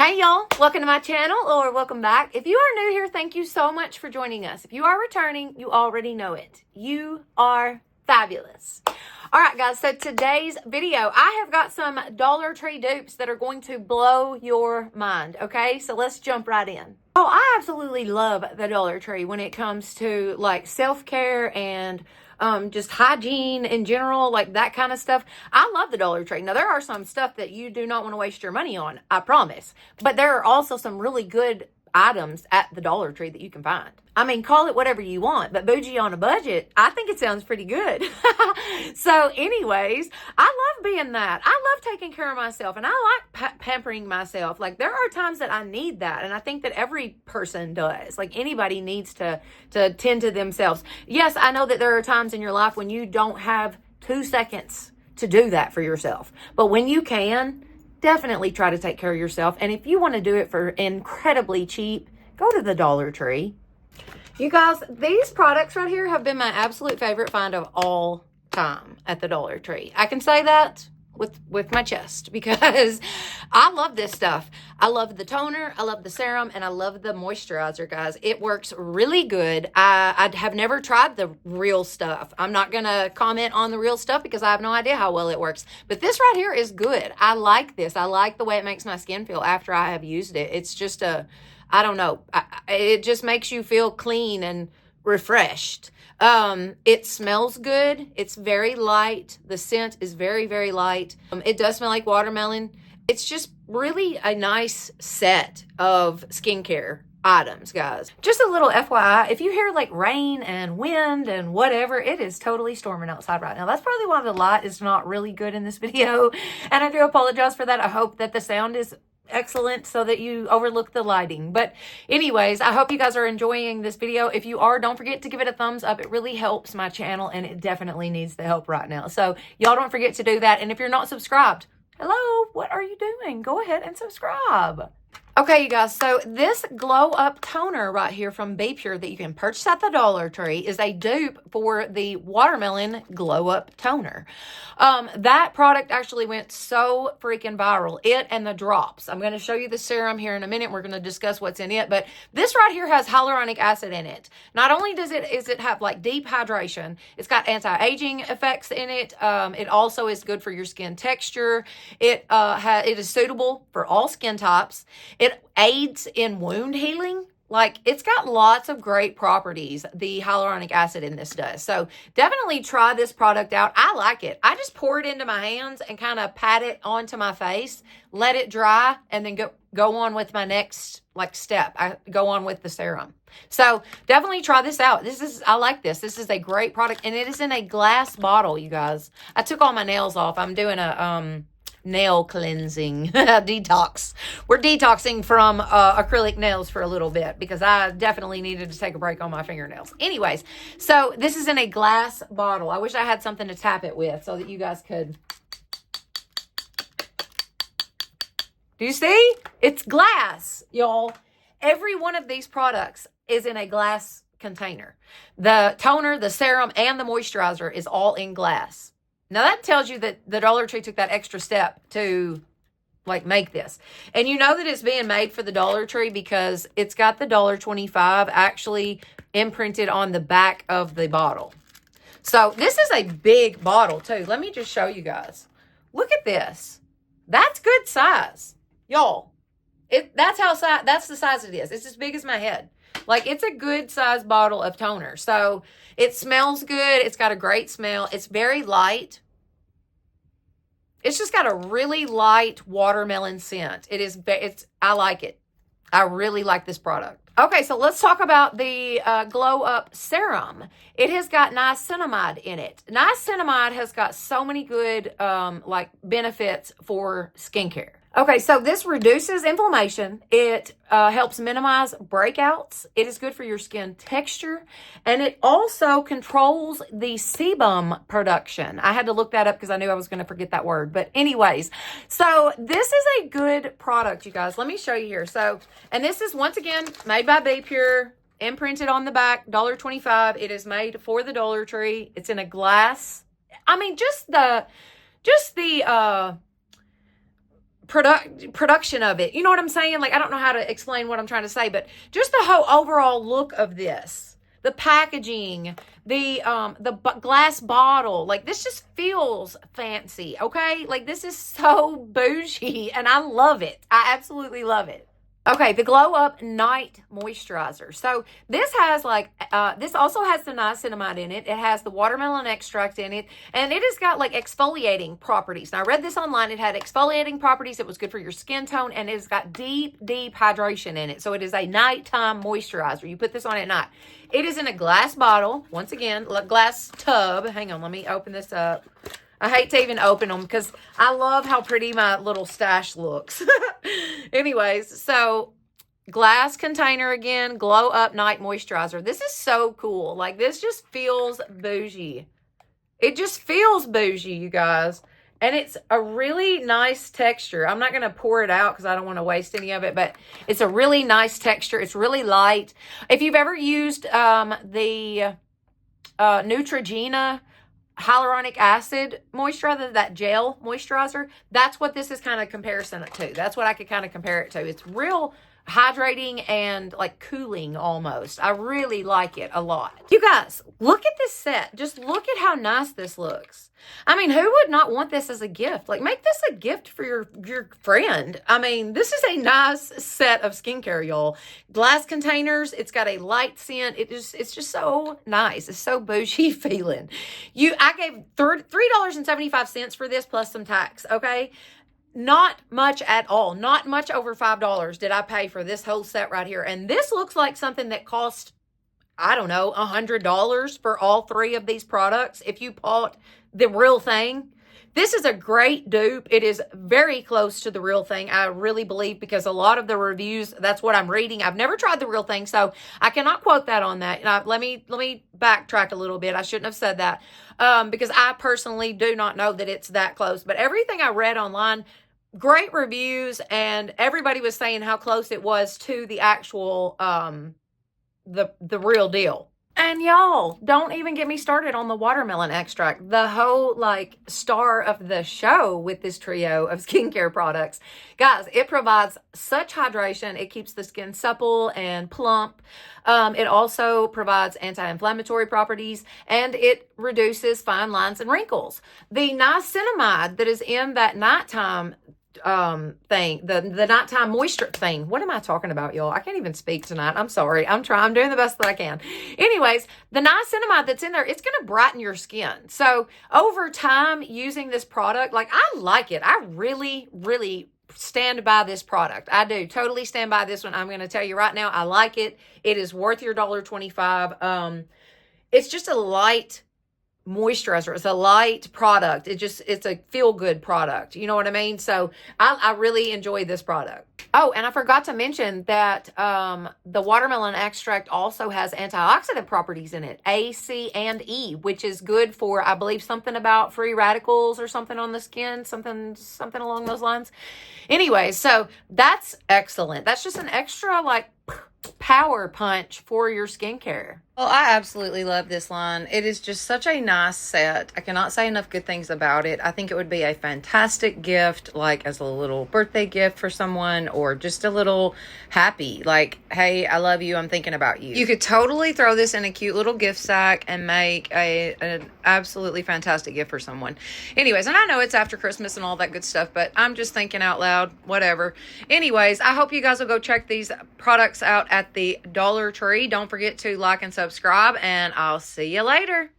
Hey y'all, welcome to my channel or welcome back. If you are new here, thank you so much for joining us. If you are returning, you already know it. You are fabulous. All right, guys, so today's video, I have got some Dollar Tree dupes that are going to blow your mind, okay? So let's jump right in. Oh, I absolutely love the Dollar Tree when it comes to like self-care and just hygiene in general, like that kind of stuff. I love the Dollar Tree. Now, there are some stuff that you do not want to waste your money on, I promise. But there are also some really good items at the Dollar Tree that you can find. I mean, call it whatever you want, but bougie on a budget, I think it sounds pretty good. So anyways, I love being that. I love taking care of myself, and I like pampering myself. Like, there are times that I need that, and I think that every person does. Like, anybody needs to tend to themselves. Yes, I know that there are times in your life when you don't have 2 seconds to do that for yourself, but when you can, definitely try to take care of yourself. And if you want to do it for incredibly cheap, go to the Dollar Tree. You guys, these products right here have been my absolute favorite find of all time at the Dollar Tree. I can say that with my chest because I love this stuff. I love the toner, I love the serum, and I love the moisturizer, guys. It works really good. I have never tried the real stuff. I'm not going to comment on the real stuff because I have no idea how well it works. But this right here is good. I like this. I like the way it makes my skin feel after I have used it. It's just I don't know. It just makes you feel clean and refreshed. It smells good. It's very light. The scent is very, very light. It does smell like watermelon. It's just really a nice set of skincare items, guys. Just a little FYI, if you hear like rain and wind and whatever, it is totally storming outside right now. That's probably why the light is not really good in this video, and I do apologize for that. I hope that the sound is excellent so that you overlook the lighting. But anyways, I hope you guys are enjoying this video. If you are, don't forget to give it a thumbs up. It really helps my channel, and it definitely needs the help right now. So y'all don't forget to do that. And if you're not subscribed, hello, what are you doing? Go ahead and subscribe. Okay, you guys, so this glow up toner right here from Be Pure that you can purchase at the Dollar Tree is a dupe for the watermelon glow up toner. That product actually went so freaking viral. It and the drops. I'm going to show you the serum here in a minute. We're going to discuss what's in it, but this right here has hyaluronic acid in it. Not only does it have like deep hydration, it's got anti-aging effects in it. It also is good for your skin texture. It is suitable for all skin types. It aids in wound healing. Like, it's got lots of great properties, the hyaluronic acid in this does. So definitely try this product out. I like it. I just pour it into my hands and kind of pat it onto my face, let it dry, and then go on with my next like step. I go on with the serum. So definitely try this out. I like this. This is a great product, and it is in a glass bottle, you guys. I took all my nails off. I'm doing a nail cleansing detox. We're detoxing from acrylic nails for a little bit because I definitely needed to take a break on my fingernails. Anyways, so this is in a glass bottle. I wish I had something to tap it with so that you guys could. Do you see? It's glass, y'all. Every one of these products is in a glass container. The toner, the serum, and the moisturizer is all in glass. Now, that tells you that the Dollar Tree took that extra step to, like, make this. And you know that it's being made for the Dollar Tree because it's got the $1.25 actually imprinted on the back of the bottle. So, this is a big bottle, too. Let me just show you guys. Look at this. That's good size. Y'all, that's the size it is. It's as big as my head. Like, it's a good size bottle of toner. So, it smells good. It's got a great smell. It's very light. It's just got a really light watermelon scent. I like it. I really like this product. Okay, so let's talk about the Glow Up Serum. It has got niacinamide in it. Niacinamide has got so many good benefits for skincare. Okay, so this reduces inflammation. It helps minimize breakouts. It is good for your skin texture. And it also controls the sebum production. I had to look that up because I knew I was going to forget that word. But anyways, so this is a good product, you guys. Let me show you here. So, and this is, once again, made by Be Pure, imprinted on the back, $1.25. It is made for the Dollar Tree. It's in a glass. I mean, just the production of it. You know what I'm saying? Like, I don't know how to explain what I'm trying to say, but just the whole overall look of this, the packaging, the glass bottle, like this just feels fancy. Okay. Like this is so bougie and I love it. I absolutely love it. Okay, the Glow Up Night Moisturizer. So this has like, this also has the niacinamide in it. It has the watermelon extract in it. And it has got like exfoliating properties. Now I read this online. It had exfoliating properties. It was good for your skin tone. And it's got deep, deep hydration in it. So it is a nighttime moisturizer. You put this on at night. It is in a glass bottle. Once again, glass tub. Hang on, let me open this up. I hate to even open them because I love how pretty my little stash looks. Anyways, so glass container again, Glow Up Night Moisturizer. This is so cool. Like this just feels bougie. It just feels bougie, you guys. And it's a really nice texture. I'm not going to pour it out because I don't want to waste any of it, but it's a really nice texture. It's really light. If you've ever used the Neutrogena hyaluronic acid moisturizer, that gel moisturizer, that's what this is kind of comparison to. That's what I could kind of compare it to. It's real hydrating and like cooling almost. I really like it a lot. You guys, look at this set. Just look at how nice this looks. I mean, who would not want this as a gift? Like, make this a gift for your friend. I mean, this is a nice set of skincare, y'all. Glass containers. It's got a light scent. It's just so nice. It's so bougie feeling. I gave $3.75 for this plus some tax, okay? Not much at all. Not much over $5 did I pay for this whole set right here. And this looks like something that cost, I don't know, $100 for all three of these products. If you bought the real thing, this is a great dupe. It is very close to the real thing, I really believe, because a lot of the reviews, that's what I'm reading. I've never tried the real thing, so I cannot quote that on that. Let me backtrack a little bit. I shouldn't have said that because I personally do not know that it's that close. But everything I read online, great reviews, and everybody was saying how close it was to the actual the real deal. And y'all, don't even get me started on the watermelon extract, the whole like star of the show with this trio of skincare products. Guys, it provides such hydration. It keeps the skin supple and plump. It also provides anti-inflammatory properties, and it reduces fine lines and wrinkles. The niacinamide that is in that nighttime thing, the nighttime moisture thing. What am I talking about, y'all? I can't even speak tonight. I'm sorry. I'm doing the best that I can. Anyways, the niacinamide that's in there, it's going to brighten your skin. So over time using this product, like I like it. I really, really stand by this product. I do totally stand by this one. I'm going to tell you right now, I like it. It is worth your $1.25. It's just a light moisturizer. It's a light product. It's a feel-good product. You know what I mean? So I really enjoy this product. Oh, and I forgot to mention that the watermelon extract also has antioxidant properties in it, A, C, and E, which is good for, I believe, something about free radicals or something on the skin, something along those lines. Anyway, so that's excellent. That's just an extra like power punch for your skincare. Well, I absolutely love this line. It is just such a nice set. I cannot say enough good things about it. I think it would be a fantastic gift, like as a little birthday gift for someone, or just a little happy, like, hey, I love you, I'm thinking about you. You could totally throw this in a cute little gift sack and make an absolutely fantastic gift for someone. Anyways, and I know it's after Christmas and all that good stuff, but I'm just thinking out loud, whatever. Anyways, I hope you guys will go check these products out at the Dollar Tree. Don't forget to like and subscribe, and I'll see you later.